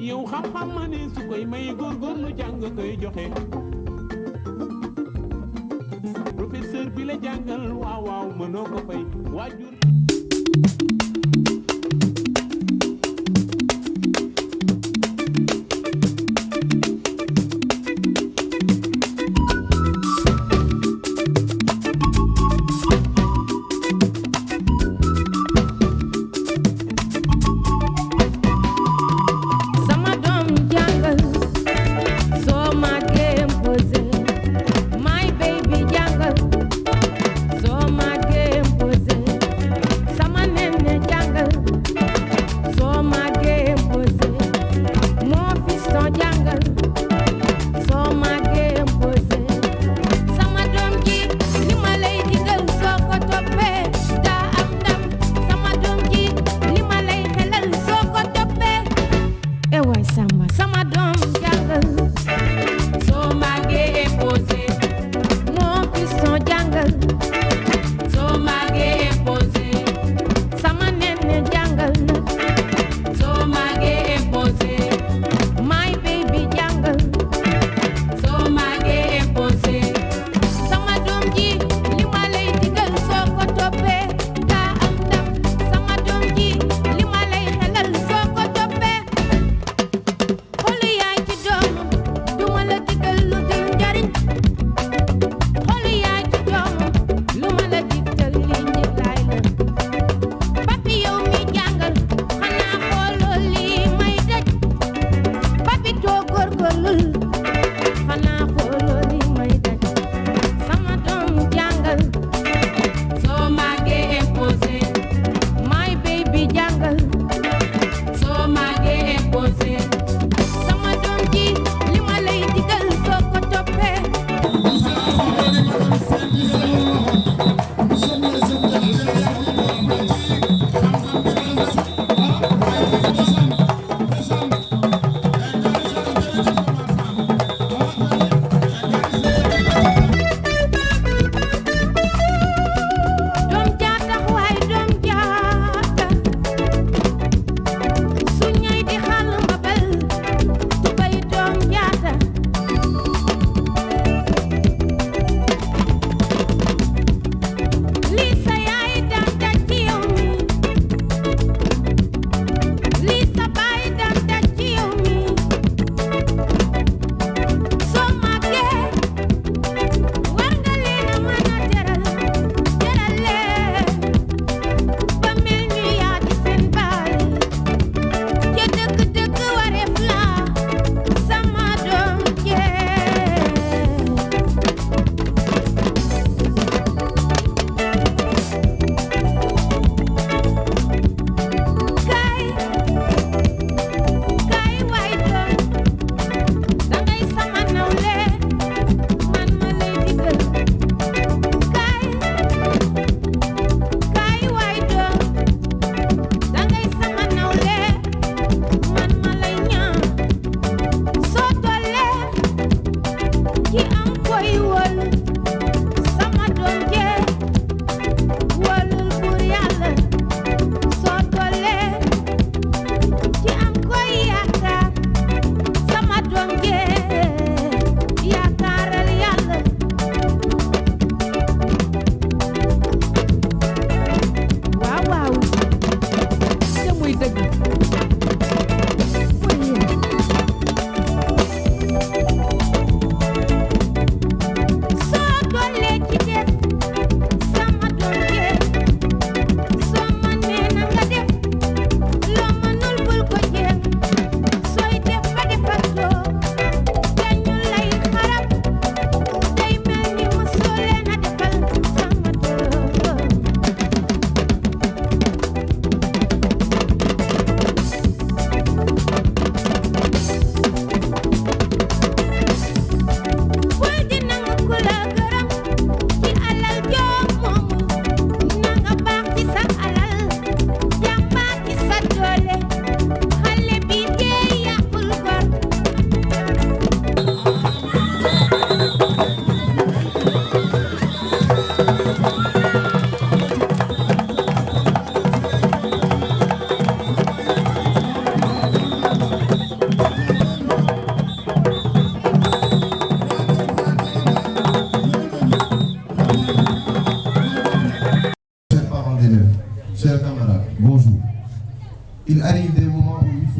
yow xam-xam ma ne su koy may góorgóorlu jàng koy joxe professeur bi la jàngal waaw waaw mënoo ko fay waajur Sama nene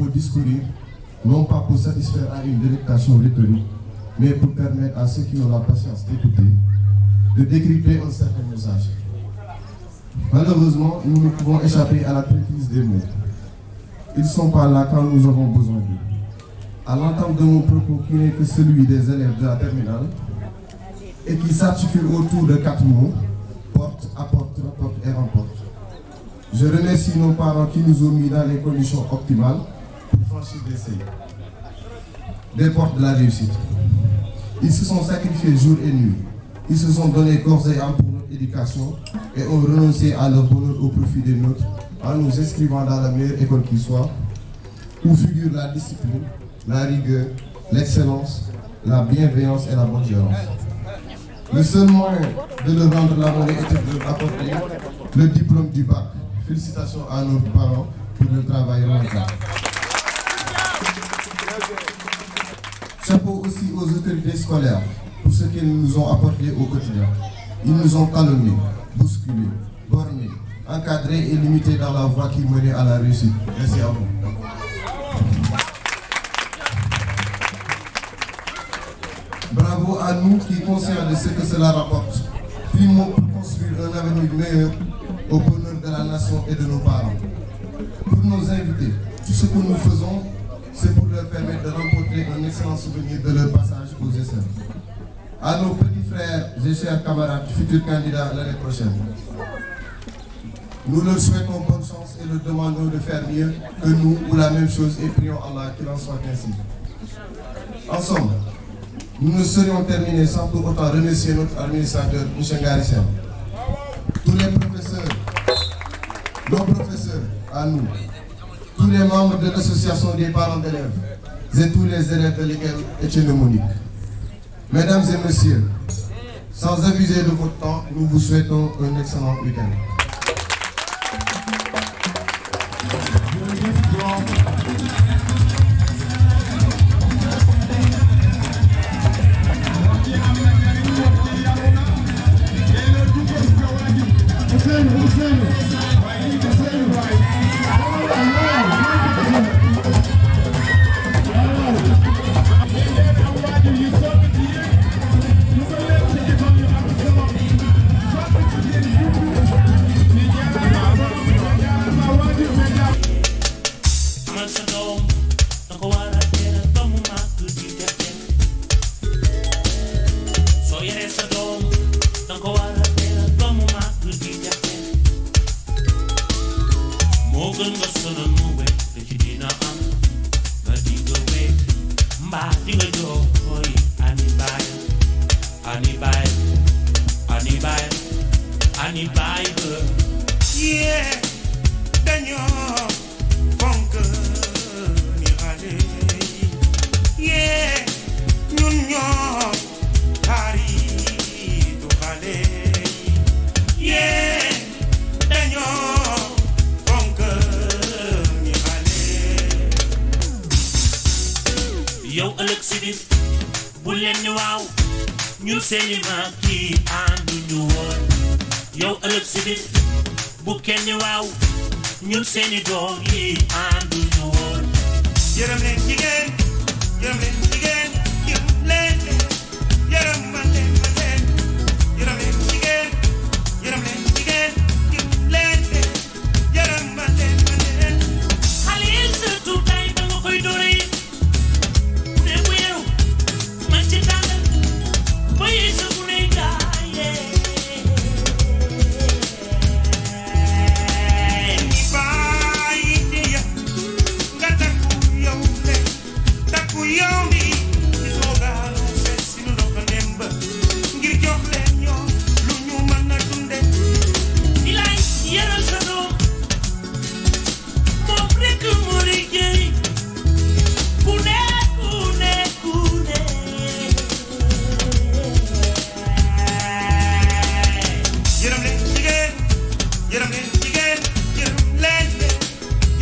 faut discourir, non pas pour satisfaire à une délectation rhétorique, mais pour permettre à ceux qui ont la patience d'écouter, de décrypter un certain message. Malheureusement, nous ne pouvons échapper à la traîtrise des mots. Ils ne sont pas là quand nous avons besoin d'eux. À l'entente de mon propos qui n'est que celui des élèves de la terminale et qui s'articule autour de 4 mots, porte, apporte, rapporte et remporte. Je remercie nos parents qui nous ont mis dans les conditions optimales pour franchir des seuils, des portes de la réussite. Ils se sont sacrifiés jour et nuit. Ils se sont donné corps et âme pour notre éducation et ont renoncé à leur bonheur au profit des nôtres en nous inscrivant dans la meilleure école qui soit, où figure la discipline, la rigueur, l'excellence, la bienveillance et la bonne gérance. Le seul moyen de leur rendre la monnaie était de leur apporter le diplôme du bac. Félicitations à nos parents pour le travail remarquable. Chapeau aussi aux autorités scolaires pour ce qu'ils nous ont apporté au quotidien. Ils nous ont talonnés, bousculés, bornés, encadrés et limités dans la voie qui menait à la réussite. Merci à vous. Bravo à nous qui, conscients de ce que cela rapporte, primons pour construire un avenir meilleur au bonheur de la nation et de nos parents. Pour nos invités, tout ce que nous faisons, c'est pour leur permettre de remporter un excellent souvenir de leur passage aux essais. À nos petits frères et chers camarades, futurs candidats l'année prochaine, nous leur souhaitons bonne chance et leur demandons de faire mieux que nous ou la même chose et prions Allah qu'il en soit ainsi. En somme, nous ne serions terminés sans pour autant remercier notre administrateur, M. Ngarissem, tous les professeurs, nos professeurs à nous, tous les membres de l'association des parents d'élèves et tous les élèves de l'école Etienne Monique. Mesdames et messieurs, sans abuser de votre temps, nous vous souhaitons un excellent week-end. yow ëllëg si biir bu leen ni waaw ñun seeni maam kii ànduñu woon yow ëllëg si biir bu kenn ni waaw ñun seeni doom yi ànduñu woon yërëm leen jigéen yërëm leen jigéen yërëm leen yërëm ma leen yërëm leen jigéen yërëm leen jigéen yërëm leen yërëm ma leen xale yi surtout tey ba nga koy dóore yi bu dee bu yeewu man ci tàngal ba yi sa bu ne gaaye bàyyi di ya nga takku yow le takku yow mi di soogaanu fees si nu doog a dem ba ngir jox leen ñoom lu ñu mën a dunde di lay yaral sa doom moom rekk moo di jëriñ ku ne ku ne ku ne yërëm leen jigéen yërëm leen jigéen yërëm leen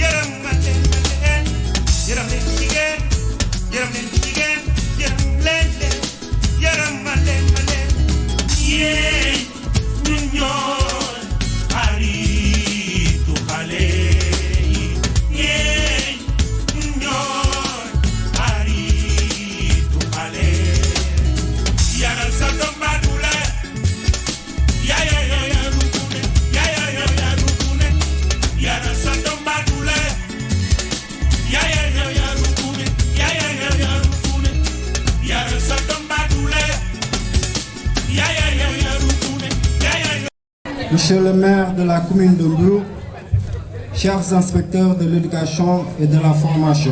yërëm ma leen yërëm leen jigéen yërëm leen jigéen yërëm leen yërëm ma leen yéen ñun ñooy xaritu xale yi yéen ñun Monsieur le maire de la commune de Mbour, chers inspecteurs de l'éducation et de la formation,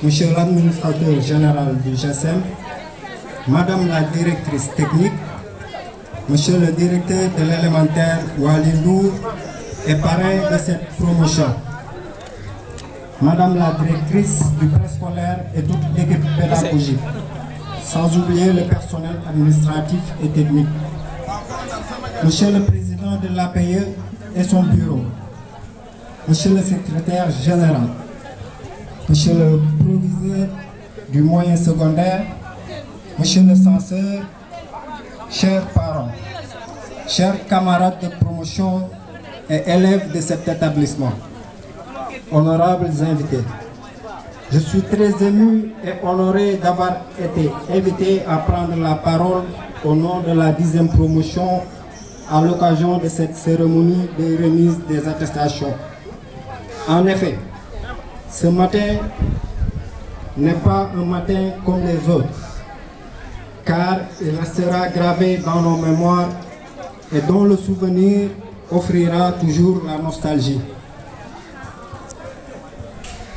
Monsieur l'administrateur général du GESEM, Madame la directrice technique, Monsieur le directeur de l'élémentaire Walindou et parrain de cette promotion, Madame la directrice du préscolaire et toute l'équipe pédagogique, sans oublier le personnel administratif et technique, Monsieur le président de l'APE et son bureau, Monsieur le secrétaire général, Monsieur le proviseur du moyen secondaire, Monsieur le censeur, chers parents, chers camarades de promotion et élèves de cet établissement, honorables invités, je suis très ému et honoré d'avoir été invité à prendre la parole au nom de la 10e promotion à l'occasion de cette cérémonie de remise des attestations. En effet, ce matin n'est pas un matin comme les autres, car il restera gravé dans nos mémoires et dont le souvenir offrira toujours la nostalgie.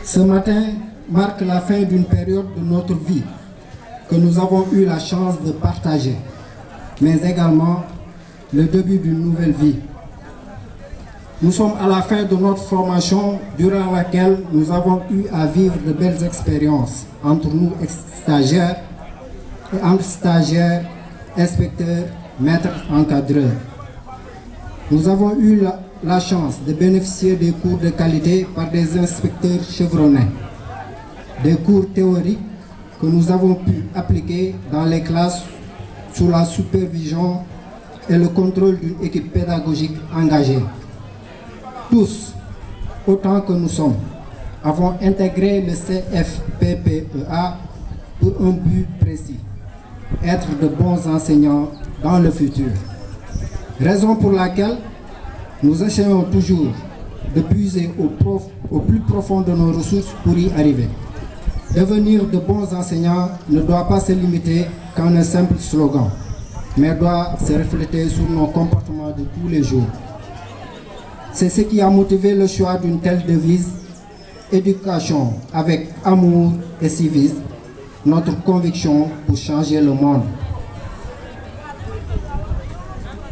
Ce matin marque la fin d'une période de notre vie que nous avons eu la chance de partager, mais également le début d'une nouvelle vie. Nous sommes à la fin de notre formation durant laquelle nous avons eu à vivre de belles expériences entre nous stagiaires et entre stagiaires, inspecteurs, maîtres, encadreurs. Nous avons eu la chance de bénéficier des cours de qualité par des inspecteurs chevronnés, des cours théoriques que nous avons pu appliquer dans les classes sous la supervision et le contrôle d'une équipe pédagogique engagée. Tous, autant que nous sommes, avons intégré le CFPPEA pour un but précis, être de bons enseignants dans le futur. Raison pour laquelle nous essayons toujours de puiser au plus profond de nos ressources pour y arriver. Devenir de bons enseignants ne doit pas se limiter qu'à un simple slogan, mais doit se refléter sur nos comportements de tous les jours. C'est ce qui a motivé le choix d'une telle devise, éducation avec amour et civisme, notre conviction pour changer le monde.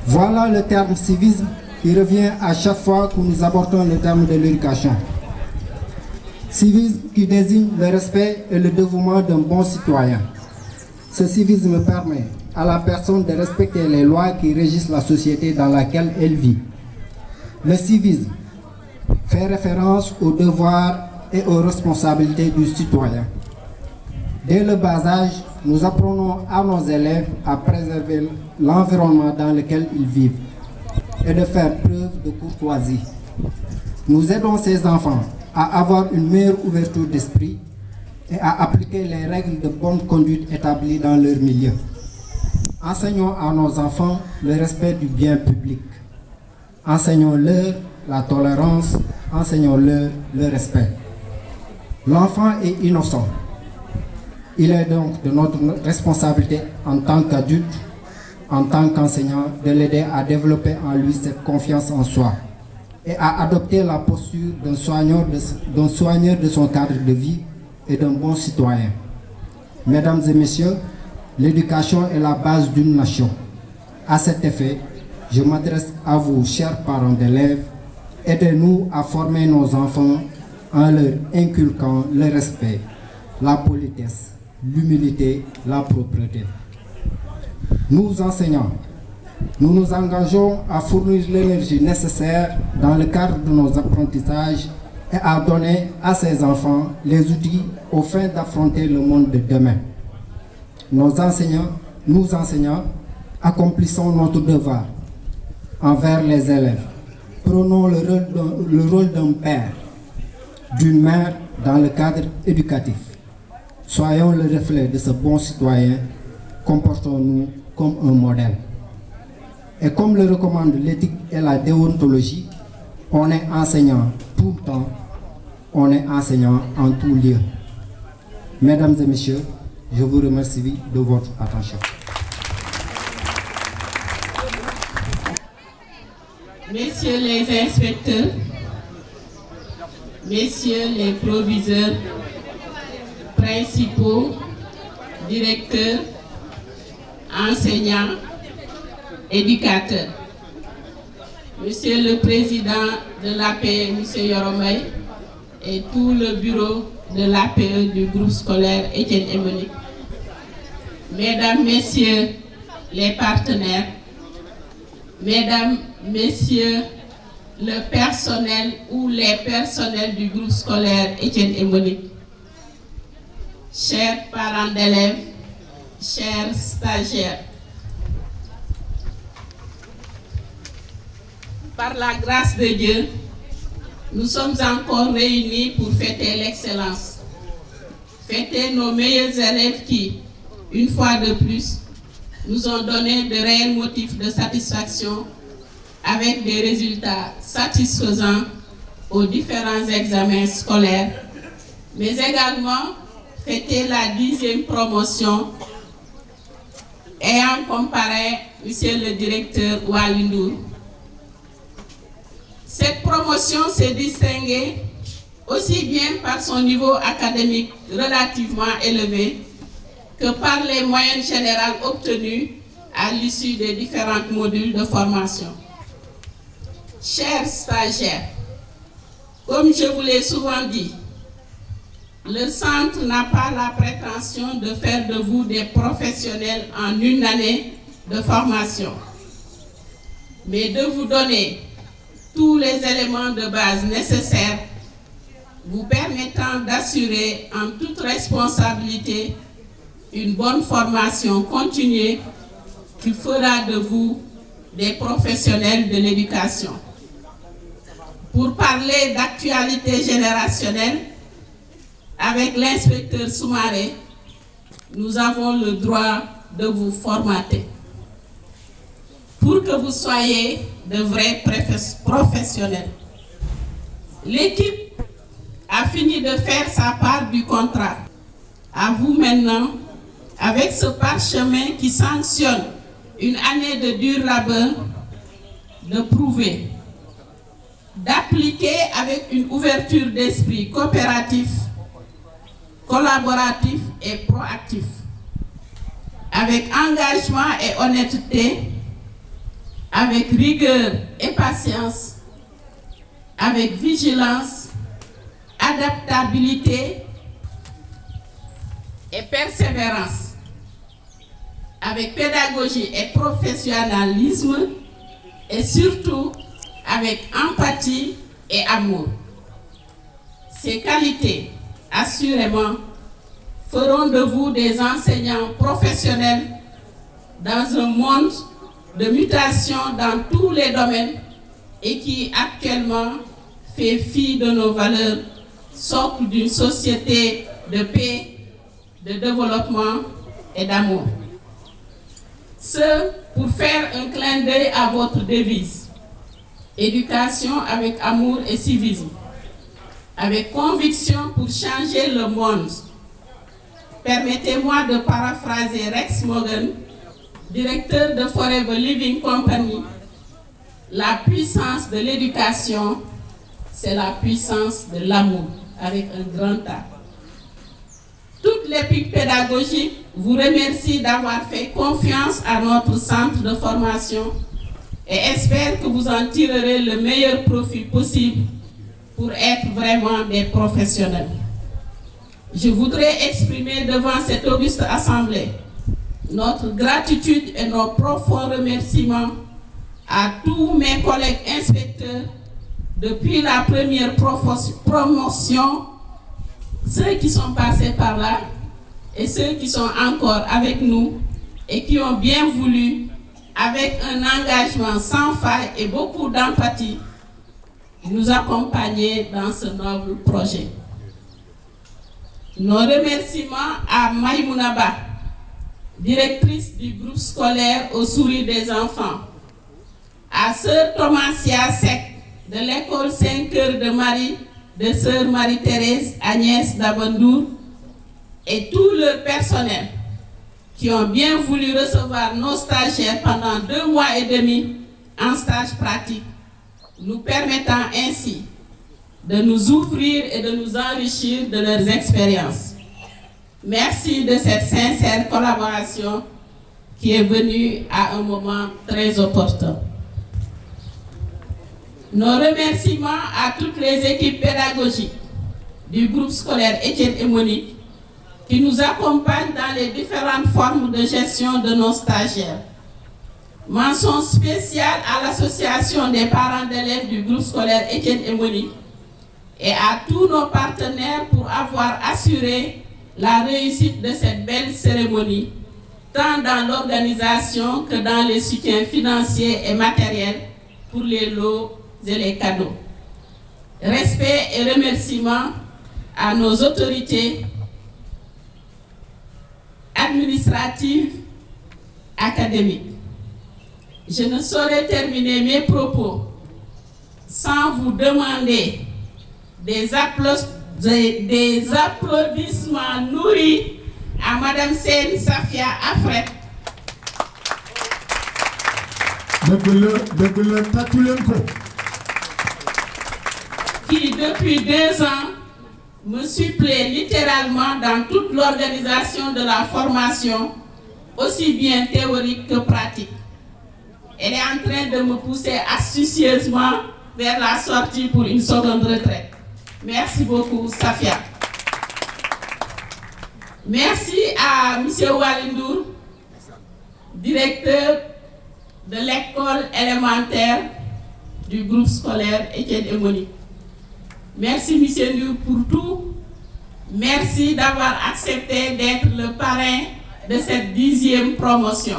Voilà le terme civisme qui revient à chaque fois que nous abordons le terme de l'éducation. Civisme qui désigne le respect et le dévouement d'un bon citoyen. Ce civisme permet à la personne de respecter les lois qui régissent la société dans laquelle elle vit. Le civisme fait référence aux devoirs et aux responsabilités du citoyen. Dès le bas âge, nous apprenons à nos élèves à préserver l'environnement dans lequel ils vivent et de faire preuve de courtoisie. Nous aidons ces enfants à avoir une meilleure ouverture d'esprit et à appliquer les règles de bonne conduite établies dans leur milieu. Enseignons à nos enfants le respect du bien public. Enseignons-leur la tolérance, enseignons-leur le respect. L'enfant est innocent. Il est donc de notre responsabilité en tant qu'adulte, en tant qu'enseignant, de l'aider à développer en lui cette confiance en soi et à adopter la posture d'un soigneur de son cadre de vie et d'un bon citoyen. Mesdames et messieurs, l'éducation est la base d'une nation. À cet effet, je m'adresse à vous, chers parents d'élèves, aidez-nous à former nos enfants en leur inculquant le respect, la politesse, l'humilité, la propreté. Nous, enseignants, nous nous engageons à fournir l'énergie nécessaire dans le cadre de nos apprentissages et à donner à ces enfants les outils aux fins d'affronter le monde de demain. Nous enseignants, accomplissons notre devoir envers les élèves. Prenons le rôle d'un père, d'une mère dans le cadre éducatif. Soyons le reflet de ce bon citoyen, comportons-nous comme un modèle. Et comme le recommande l'éthique et la déontologie, on est enseignant tout le temps, on est enseignant en tout lieu. Mesdames et messieurs, je vous remercie de votre attention. Messieurs les inspecteurs, Messieurs les proviseurs, principaux, directeurs, enseignants, éducateurs, Monsieur le Président de l'APE, M. Yoromay, et tout le bureau de l'APE du groupe scolaire Étienne et Monique, Mesdames, Messieurs les partenaires, Mesdames, Messieurs le personnel ou les personnels du groupe scolaire Étienne et Monique, chers parents d'élèves, chers stagiaires, par la grâce de Dieu, nous sommes encore réunis pour fêter l'excellence, fêter nos meilleurs élèves qui, une fois de plus, nous ont donné de réels motifs de satisfaction avec des résultats satisfaisants aux différents examens scolaires, mais également fêter la 10e promotion ayant comparé Monsieur le directeur Walindour. Cette promotion s'est distinguée aussi bien par son niveau académique relativement élevé que par les moyennes générales obtenues à l'issue des différents modules de formation. Chers stagiaires, comme je vous l'ai souvent dit, le centre n'a pas la prétention de faire de vous des professionnels en une année de formation, mais de vous donner tous les éléments de base nécessaires vous permettant d'assurer en toute responsabilité une bonne formation continue qui fera de vous des professionnels de l'éducation. Pour parler d'actualité générationnelle, avec l'inspecteur Soumaré, nous avons le droit de vous formater pour que vous soyez de vrais professionnels. L'équipe a fini de faire sa part du contrat. À vous maintenant, avec ce parchemin qui sanctionne une année de dur labeur, de prouver, d'appliquer avec une ouverture d'esprit coopératif, collaboratif et proactif, avec engagement et honnêteté, avec rigueur et patience, avec vigilance, adaptabilité et persévérance, avec pédagogie et professionnalisme, et surtout avec empathie et amour. Ces qualités, assurément, feront de vous des enseignants professionnels dans un monde de mutation dans tous les domaines et qui actuellement fait fi de nos valeurs, socle d'une société de paix, de développement et d'amour. Ce, pour faire un clin d'œil à votre devise, éducation avec amour et civisme, avec conviction pour changer le monde. Permettez-moi de paraphraser Rex Morgan, directeur de Forever Living Company. La puissance de l'éducation, c'est la puissance de l'amour, avec un grand A. Toute l'équipe pédagogique vous remercie d'avoir fait confiance à notre centre de formation et espère que vous en tirerez le meilleur profit possible pour être vraiment des professionnels. Je voudrais exprimer devant cette auguste assemblée notre gratitude et nos profonds remerciements à tous mes collègues inspecteurs depuis la première promotion, ceux qui sont passés par là et ceux qui sont encore avec nous et qui ont bien voulu, avec un engagement sans faille et beaucoup d'empathie, nous accompagner dans ce noble projet. Nos remerciements à Maïmounaba, directrice du groupe scolaire au sourire des enfants, à Sœur Thomasia Sec de l'école 5 Cœurs de Marie de Sœur Marie-Thérèse Agnès Dabandour et tout leur personnel qui ont bien voulu recevoir nos stagiaires pendant 2 mois et demi en stage pratique nous permettant ainsi de nous ouvrir et de nous enrichir de leurs expériences. Merci de cette sincère collaboration qui est venue à un moment très opportun. Nos remerciements à toutes les équipes pédagogiques du groupe scolaire Étienne et Monique qui nous accompagnent dans les différentes formes de gestion de nos stagiaires. Mention spéciale à l'association des parents d'élèves du groupe scolaire Étienne et Monique et à tous nos partenaires pour avoir assuré la réussite de cette belle cérémonie, tant dans l'organisation que dans les soutiens financiers et matériels pour les lots et les cadeaux. Respect et remerciements à nos autorités administratives, académiques. Je ne saurais terminer mes propos sans vous demander des applaudissements nourris à Madame Sen Safia Afret. Qui depuis 2 ans me supplée littéralement dans toute l'organisation de la formation, aussi bien théorique que pratique. Elle est en train de me pousser astucieusement vers la sortie pour une seconde retraite. Merci beaucoup, Safia. Merci à M. Walindour, directeur de l'école élémentaire du groupe scolaire Étienne et Monique. Merci, M. Ndour, pour tout. Merci d'avoir accepté d'être le parrain de cette 10e promotion.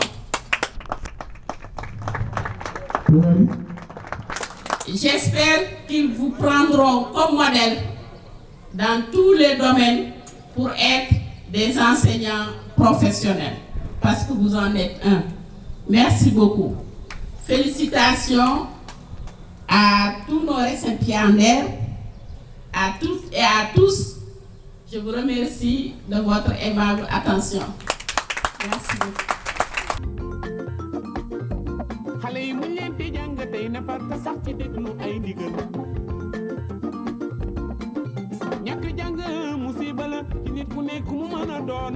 J'espère qu'ils vous prendront comme modèle dans tous les domaines pour être des enseignants professionnels, parce que vous en êtes un. Merci beaucoup. Félicitations à tous nos récipiendaires, à toutes et à tous. Je vous remercie de votre aimable attention. Merci beaucoup. xale yi muñ leen di jàng tey na farta sax ci déglu ay ndigal ñàkk jàng musiba la ci nit ku nekk mu mën a doon